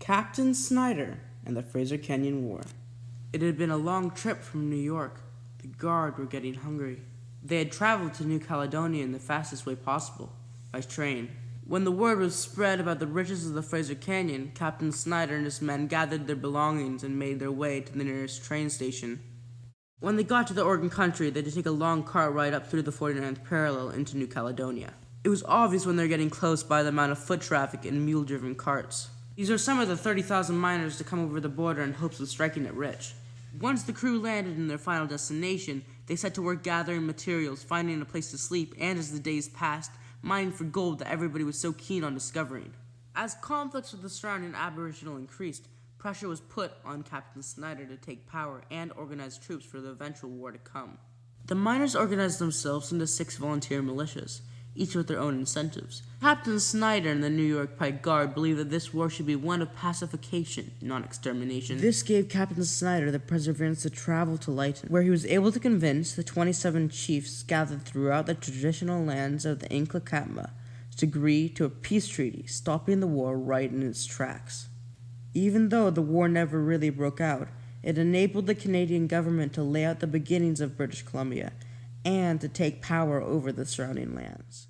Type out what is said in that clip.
Captain Snyder and the Fraser Canyon War. It had been a long trip from New York. The guard were getting hungry. They had traveled to New Caledonia in the fastest way possible, by train. When the word was spread about the riches of the Fraser Canyon, Captain Snyder and his men gathered their belongings and made their way to the nearest train station. When they got to the Oregon country, they had to take a long cart ride up through the 49th parallel into New Caledonia. It was obvious when they were getting close by the amount of foot traffic and mule-driven carts. These are some of the 30,000 miners to come over the border in hopes of striking it rich. Once the crew landed in their final destination, they set to work gathering materials, finding a place to sleep, and as the days passed, mining for gold that everybody was so keen on discovering. As conflicts with the surrounding Aboriginal increased, pressure was put on Captain Snyder to take power and organize troops for the eventual war to come. The miners organized themselves into 6 volunteer militias, each with their own incentives. Captain Snyder and the New York Pike Guard believed that this war should be one of pacification, not extermination. This gave Captain Snyder the perseverance to travel to Lytton, where he was able to convince the 27 chiefs gathered throughout the traditional lands of the Inklakatma to agree to a peace treaty, stopping the war right in its tracks. Even though the war never really broke out, it enabled the Canadian government to lay out the beginnings of British Columbia and to take power over the surrounding lands.